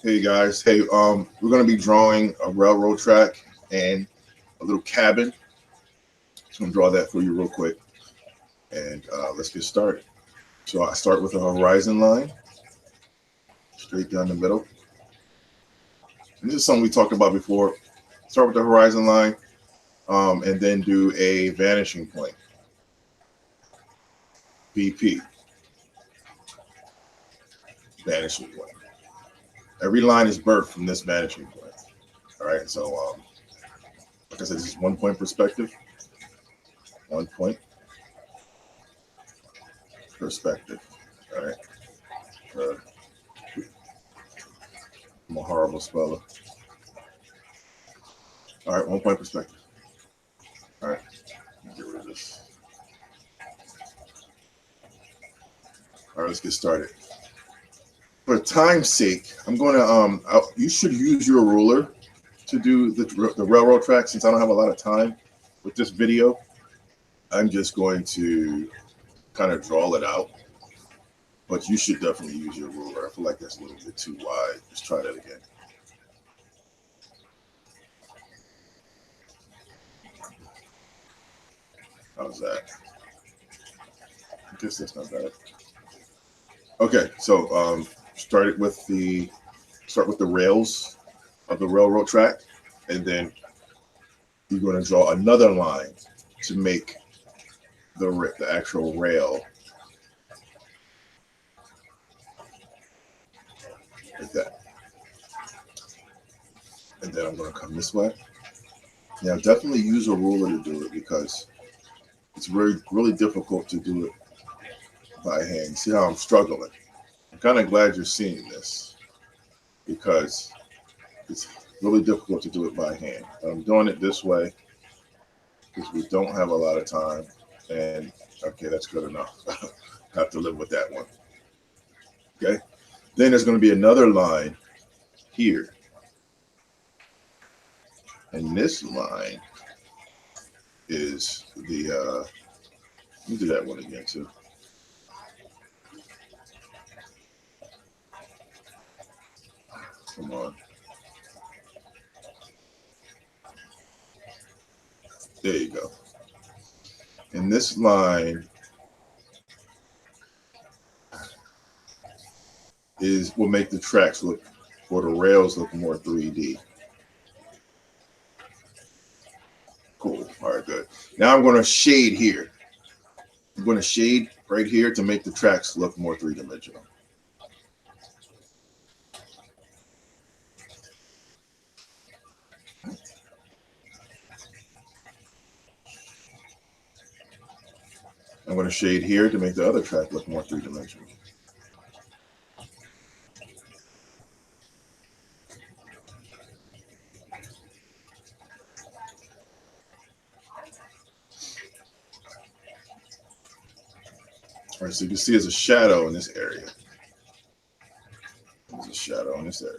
Hey guys, hey, we're gonna be drawing a railroad track and a little cabin. So I'm gonna draw that for you real quick, and let's get started. So I start with a horizon line, straight down the middle. And this is something we talked about before. Start with the horizon line, and then do a vanishing point, VP, vanishing point. Every line is birthed from this vanishing point. All right, so like I said, this is 1 point perspective, 1 point perspective. All right. Uh, I'm a horrible speller. All right, 1 point perspective. All right, get rid of this. All right, let's get started. For time's sake, I'm going to you should use your ruler to do the railroad track. Since I don't have a lot of time with this video, I'm just going to kind of draw it out. But you should definitely use your ruler. I feel like that's a little bit too wide. Let's try that again. How's that? I guess that's not bad. Okay, so start with the rails of the railroad track, and then you're going to draw another line to make the actual rail like that. And then I'm going to come this way. Now, definitely use a ruler to do it because it's really difficult to do it by hand. See how I'm struggling? I'm kind of glad you're seeing this because it's really difficult to do it by hand. I'm doing it this way because we don't have a lot of time. And okay, that's good enough. Have to live with that one. Okay. Then there's going to be another line here. And this line is let me do that one again too. Come on. There you go. And this line will make the tracks look or the rails look more 3D. Cool. All right, good. Now I'm going to shade here. I'm going to shade right here to make the tracks look more three-dimensional. I'm going to shade here to make the other track look more three-dimensional. All right, so you can see there's a shadow in this area. There's a shadow in this area.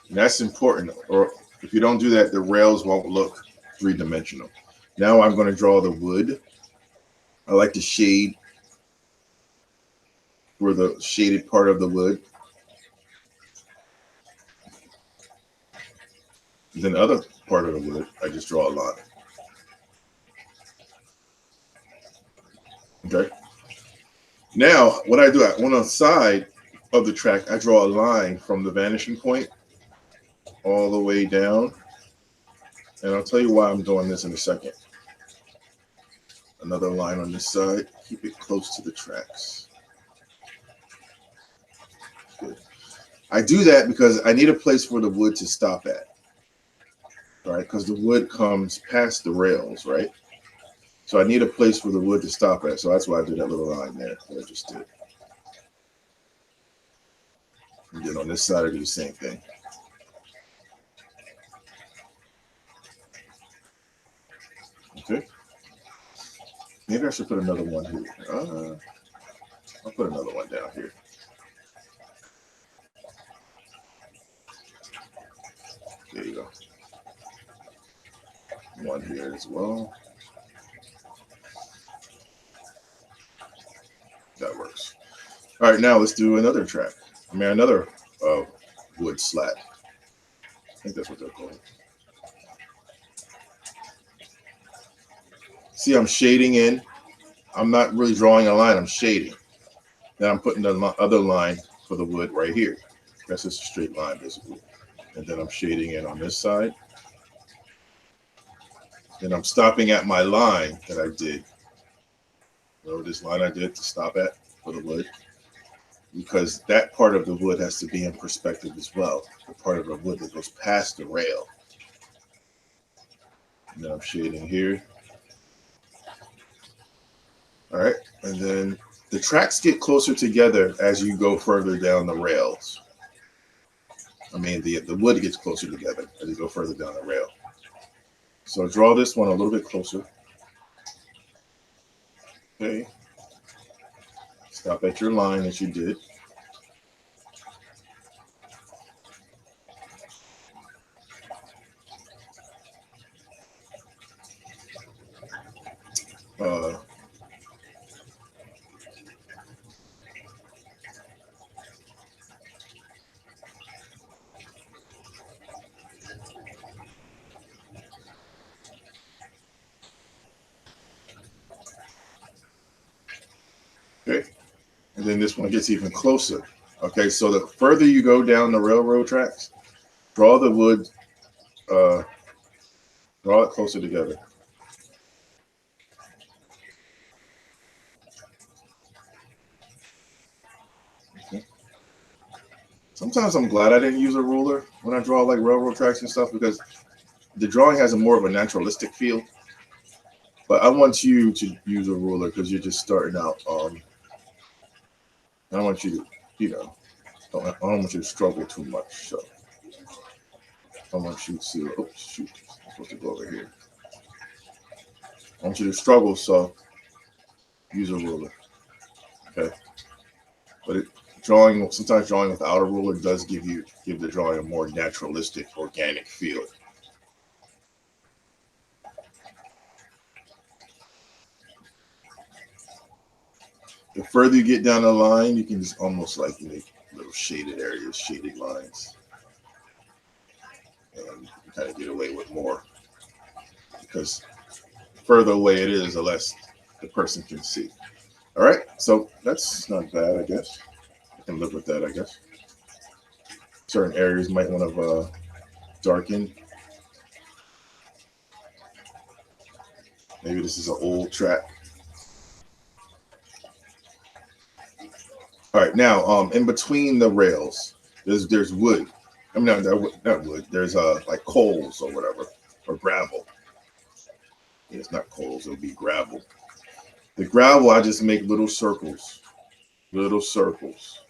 And that's important, or if you don't do that, the rails won't look three-dimensional. Now I'm going to draw the wood. I like to shade for the shaded part of the wood. And then the other part of the wood, I just draw a line. Okay. Now, what I do, on the side of the track, I draw a line from the vanishing point all the way down. And I'll tell you why I'm doing this in a second. Another line on this side. Keep it close to the tracks. Good. I do that because I need a place for the wood to stop at. Right? Because the wood comes past the rails, right? So I need a place for the wood to stop at. So that's why I did that little line there that I just did. And then on this side, I do the same thing. Okay. Maybe I should put another one here. I'll put another one down here. There you go. one here as well. That works. All right, now let's do another track. I mean, another wood slat. I think that's what they're called. See, I'm shading in. I'm not really drawing a line, I'm shading. Then I'm putting the other line for the wood right here. That's just a straight line, basically. And then I'm shading in on this side. Then I'm stopping at my line that I did. Remember this line I did to stop at for the wood? Because that part of the wood has to be in perspective as well. The part of the wood that goes past the rail. And then I'm shading here. All right, and then the tracks get closer together as you go further down the rails. I mean, the wood gets closer together as you go further down the rail. So draw this one a little bit closer. Okay. Stop at your line that you did. Okay, and then this one gets even closer. Okay, so the further you go down the railroad tracks, draw the wood, draw it closer together. Okay. Sometimes I'm glad I didn't use a ruler when I draw like railroad tracks and stuff because the drawing has a more of a naturalistic feel. But I want you to use a ruler because you're just starting out. I don't want you to, I don't want you to struggle too much. So I want you to, oh shoot, I'm supposed to go over here. I want you to struggle, so use a ruler. Okay. But sometimes drawing without a ruler does give the drawing a more naturalistic, organic feel. The further you get down the line, you can just almost like make little shaded areas, shaded lines. And kind of get away with more. Because the further away it is, the less the person can see. All right, so that's not bad, I guess. I can live with that, I guess. Certain areas might want to darken. Maybe this is an old track. All right, now in between the rails, there's wood. I mean, not wood. There's like coals or whatever, or gravel. Yeah, it's not coals; it'll be gravel. The gravel, I just make little circles, little circles.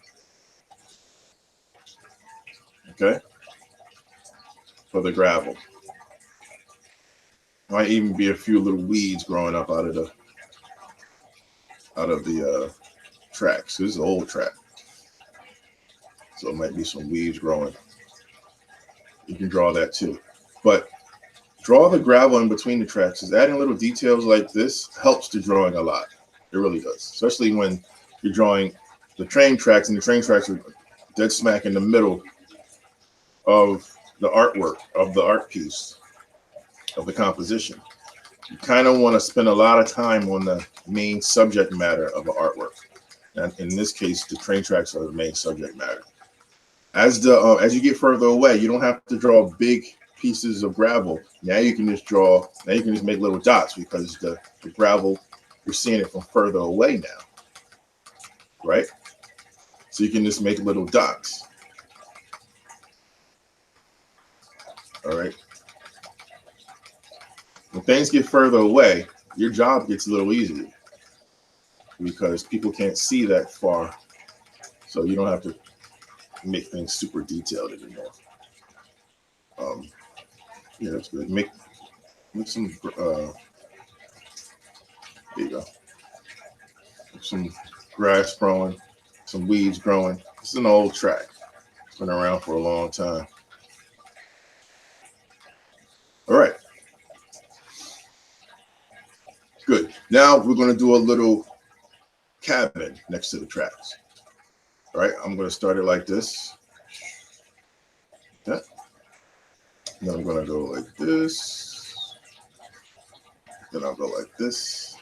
Okay, for the gravel. Might even be a few little weeds growing up out of the tracks. This is an old track, so it might be some weeds growing. You can draw that too, but draw the gravel in between the tracks. Is adding little details like this helps the drawing a lot. It really does, especially when you're drawing the train tracks, and the train tracks are dead smack in the middle of the artwork, of the art piece, of the composition. You kind of want to spend a lot of time on the main subject matter of the artwork. And in this case, the train tracks are the main subject matter. As you get further away, you don't have to draw big pieces of gravel. Now you can just make little dots because the gravel, you're seeing it from further away now, right? So you can just make little dots. All right. When things get further away, your job gets a little easier because people can't see that far. So you don't have to make things super detailed anymore. Yeah, that's good. Make some, there you go. Some grass growing, some weeds growing. It's an old track. It's been around for a long time. All right. Now we're going to do a little cabin next to the tracks. All right, I'm going to start it like this. That. Then I'm going to go like this. Then I'll go like this.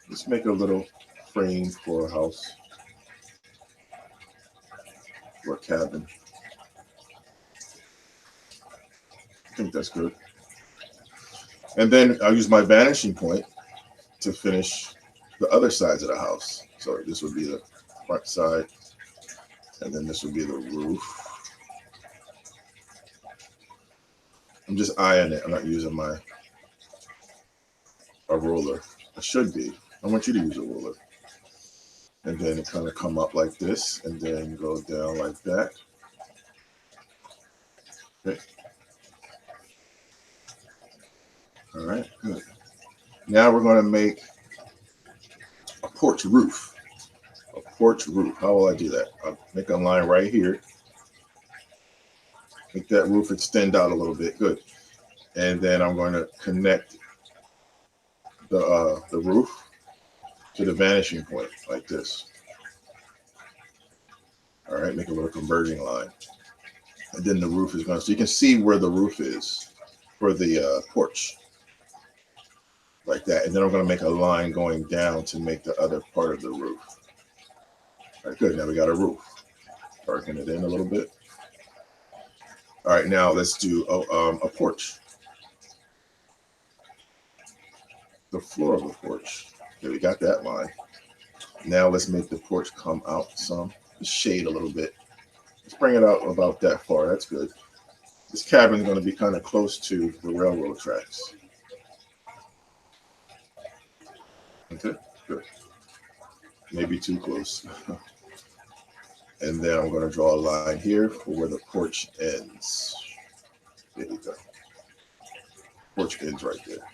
Let's make a little frame for a house or a cabin. I think that's good. And then I'll use my vanishing point to finish the other sides of the house. So this would be the front side, and then this would be the roof. I'm just eyeing it. I'm not using a ruler. I should be. I want you to use a ruler. And then it kind of come up like this, and then go down like that. Okay. All right, good. Now we're going to make a porch roof. A porch roof. How will I do that? I'll make a line right here. Make that roof extend out a little bit. Good. And then I'm going to connect the roof to the vanishing point like this. All right, make a little converging line. And then the roof is going to, so you can see where the roof is for the porch. Like that. And then I'm going to make a line going down to make the other part of the roof. All right, good. Now we got a roof. Darken it in a little bit. All right, now let's do a porch. The floor of the porch. Okay, we got that line. Now let's make the porch come out some. Shade a little bit. Let's bring it out about that far. That's good. This cabin is going to be kind of close to the railroad tracks. Okay, good. Maybe too close. And then I'm going to draw a line here for where the porch ends. There you go. Porch ends right there.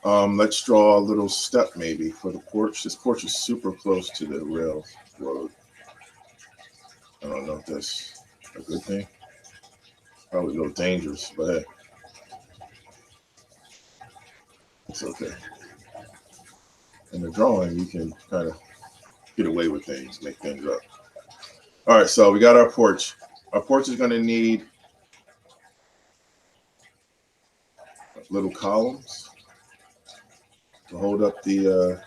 Let's draw a little step maybe for the porch. This porch is super close to the railroad. I don't know if that's a good thing. Probably a little dangerous, but hey, it's okay. In the drawing, you can kind of get away with things, make things up. All right, so we got our porch. Our porch is going to need little columns to hold up the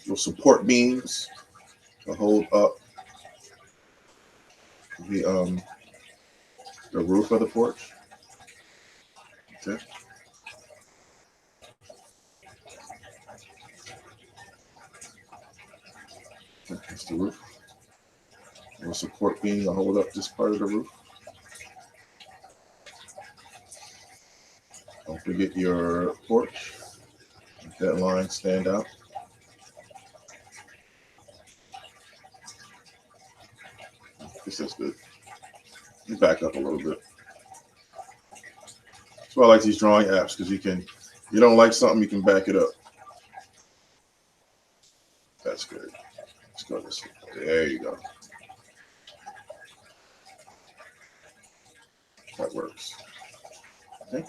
little support beams to hold up the roof of the porch. Okay. That's the roof. A little support beam to hold up this part of the roof. Don't forget your porch. Make that line stand out. This is good. Let me back up a little bit. That's why I like these drawing apps, because you don't like something, you can back it up. That's good. Let's go this way. There you go. That works. Okay.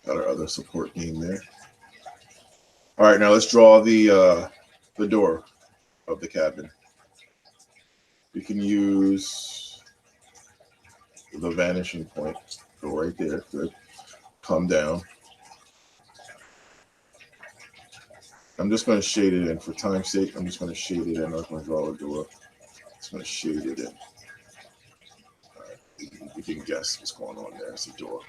Got our other support beam there. All right, now let's draw the door of the cabin. We can use the vanishing point. Go right there. Good. Come down. I'm just going to shade it in for time's sake. I'm just going to shade it in. I'm not going to draw a door. Just going to shade it in. All right. You can guess what's going on there. It's a door.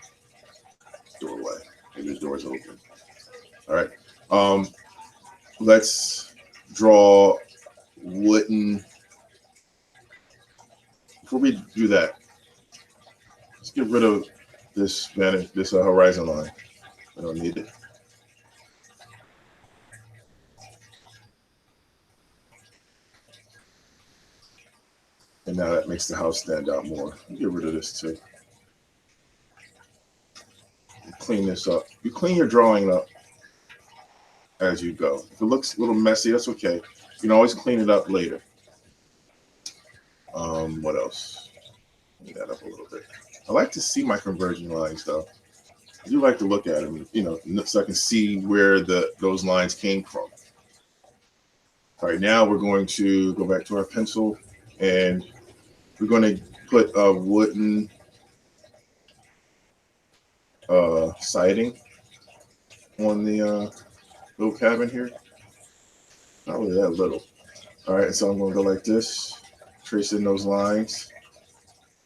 Doorway. Maybe the door's open. All right. Let's draw wooden. Before we do that, let's get rid of this horizon line. I don't need it. And now that makes the house stand out more. Get rid of this too. Clean this up. You clean your drawing up as you go. If it looks a little messy, that's okay. You can always clean it up later. What else? Clean that up a little bit. I like to see my converging lines though. I do like to look at them, so I can see where those lines came from. All right, now we're going to go back to our pencil, and we're going to put a wooden siding on the little cabin here. Not really that little. All right, so I'm going to go like this, trace in those lines,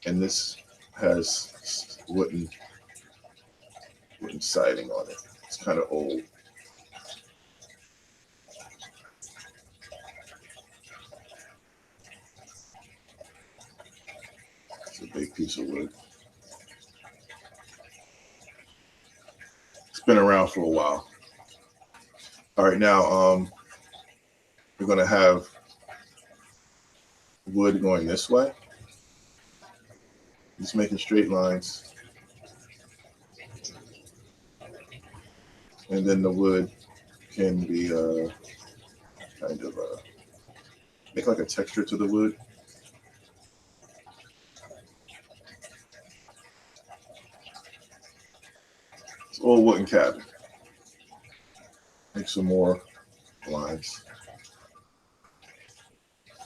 and this has wooden siding on it. It's kind of old. It's a big piece of wood. It's been around for a while. All right, now we're going to have wood going this way. Just making straight lines. And then the wood can be kind of make like a texture to the wood. It's old wooden cabin. Make some more lines.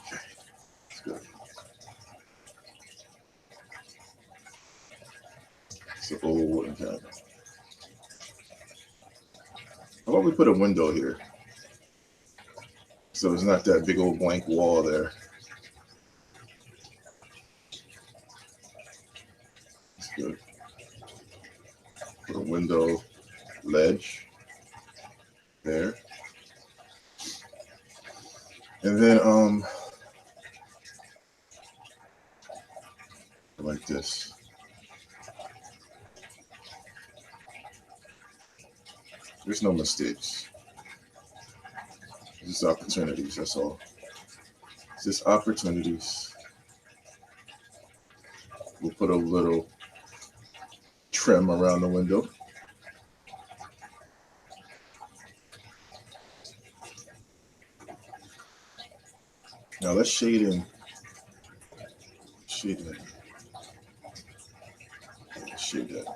Okay, that's good. It's an old wooden cabin. How about we put a window here? So it's not that big old blank wall there. That's good. Put a window ledge there. And then like this. There's no mistakes. It's just opportunities, that's all. It's just opportunities. We'll put a little trim around the window. Now let's shade in. Shade in. Shade that.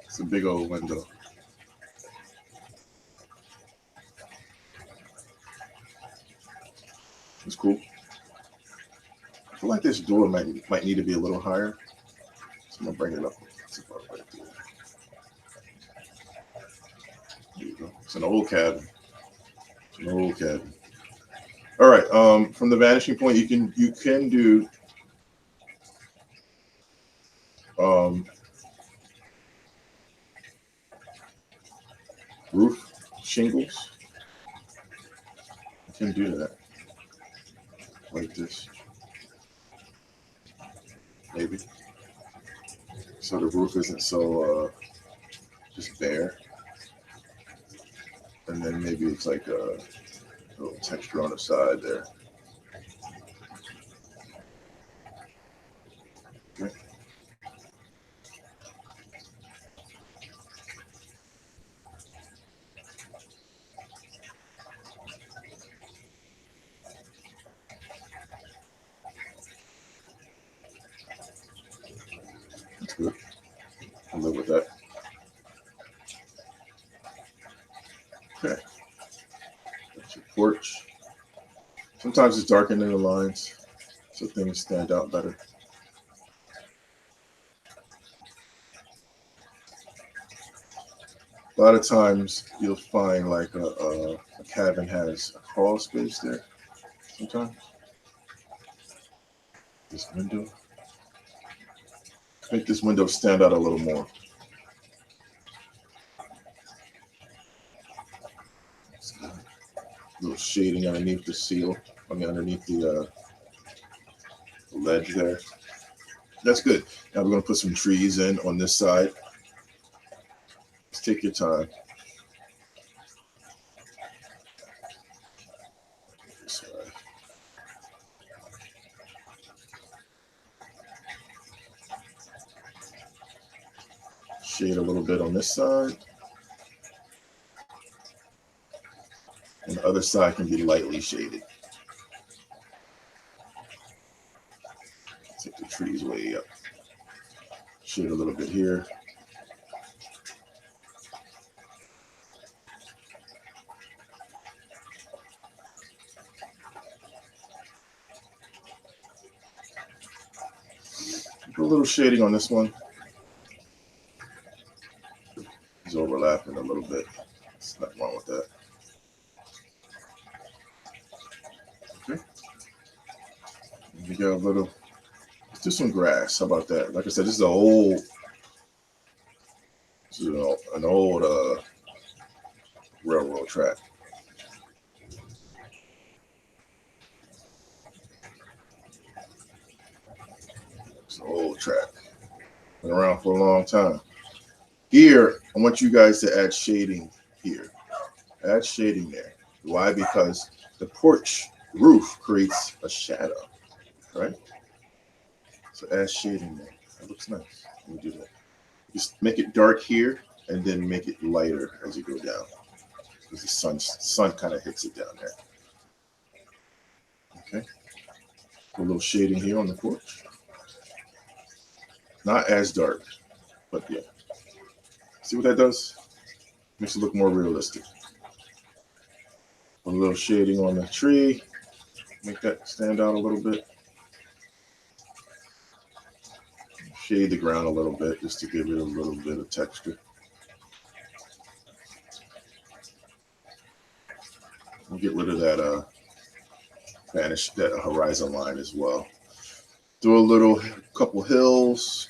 It's a big old window. It's cool. I feel like this door might need to be a little higher. So I'm gonna bring it up. It's about right there. There you go. It's an old cabin. It's an old cabin. All right. From the vanishing point, you can do roof shingles. You can do that like this, maybe. So the roof isn't so just bare, and then maybe it's like a little texture on the side there. Okay. That's good. I'll live with that. Okay. That's your porch. Sometimes it's darkened in the lines, so things stand out better. A lot of times you'll find like a cabin has a crawl space there. Sometimes this window, make this window stand out a little more. A little shading underneath the seal. I mean, underneath the ledge there. That's good. Now we're going to put some trees in on this side. Just take your time. shade a little bit on this side. And the other side can be lightly shaded. Take the trees way up. Shade a little bit here. Do a little shading on this one. It's overlapping a little bit. There's nothing wrong with that. Okay. We got a little. Let's do some grass. How about that? Like I said, this is an old. This is an old railroad track. It's an old track. Been around for a long time. Here, I want you guys to add shading here. Add shading there. Why? Because the porch roof creates a shadow, right? So add shading there. That looks nice. Let me do that. Just make it dark here and then make it lighter as you go down. Because the sun kind of hits it down there. Okay. Put a little shading here on the porch. Not as dark, but yeah. See what that does? Makes it look more realistic. Put a little shading on the tree. Make that stand out a little bit. Shade the ground a little bit just to give it a little bit of texture. And get rid of that vanish, that horizon line as well. Do a couple hills.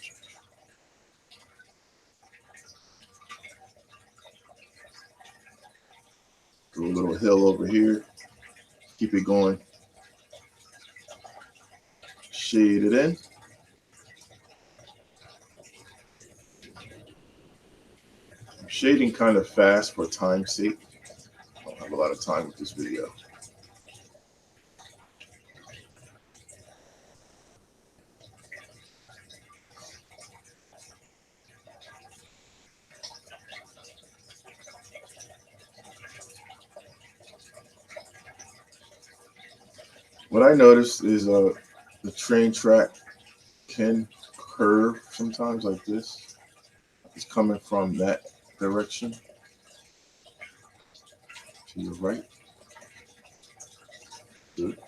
Do a little hill over here. Keep it going. Shade it in. I'm shading kind of fast for time's sake. I don't have a lot of time with this video. What I noticed is the train track can curve sometimes like this. It's coming from that direction to your right. Good.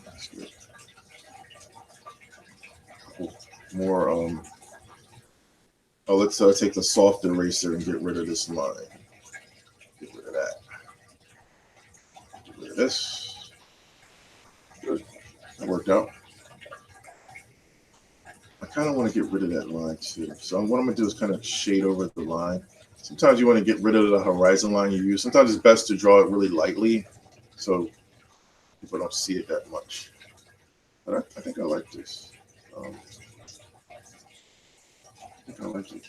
That's good. More oh, let's take the soft eraser and get rid of this line. Get rid of that. Get rid of this. Good. That worked out. I kind of want to get rid of that line too. So what I'm going to do is kind of shade over the line. Sometimes you want to get rid of the horizon line you use. Sometimes it's best to draw it really lightly so people don't see it that much. But I think I like this. I think I like it.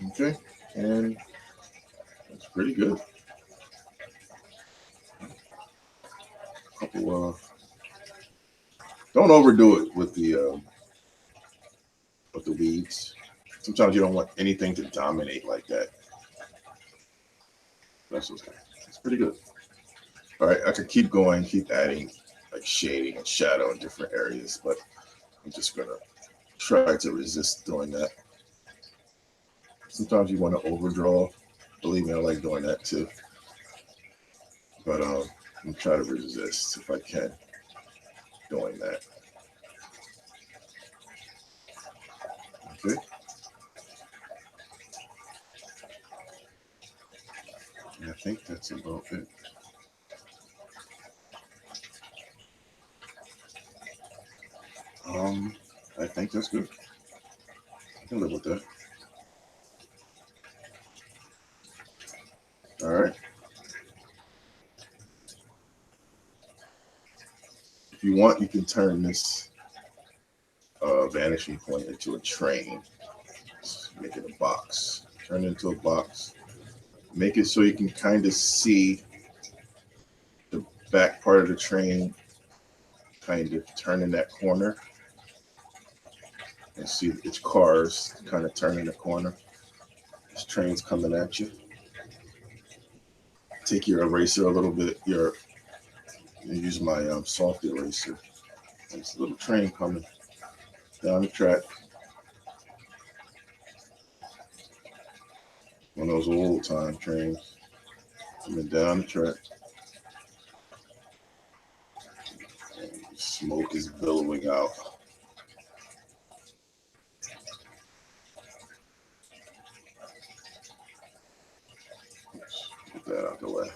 Okay, and that's pretty good. Couple don't overdo it with the weeds. Sometimes you don't want anything to dominate like that. That's okay. It's pretty good. All right, I could keep going, keep adding like shading and shadow in different areas, but I'm just gonna try to resist doing that. Sometimes you want to overdraw. Believe me, I like doing that too. But I'm trying to resist if I can doing that. Okay. And I think that's about it. I think that's good. I can live with that. All right. If you want, you can turn this vanishing point into a train. Just make it a box. Turn it into a box. Make it so you can kind of see the back part of the train kind of turning that corner. And see its cars kind of turning the corner. This train's coming at you. Take your eraser a little bit. Use my soft eraser. There's a little train coming down the track. One of those old time trains coming down the track. And smoke is billowing out. Get that out of the way.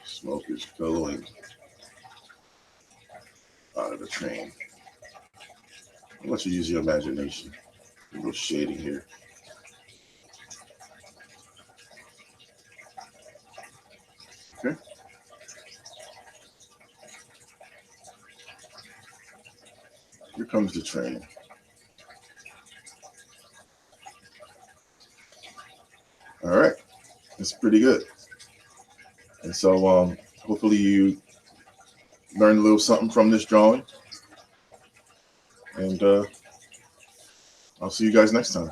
Smoke is billowing out of the train. I'll let you use your imagination. A little shading here. Okay. Here comes the train. All right. That's pretty good. And so hopefully you learned a little something from this drawing. And I'll see you guys next time.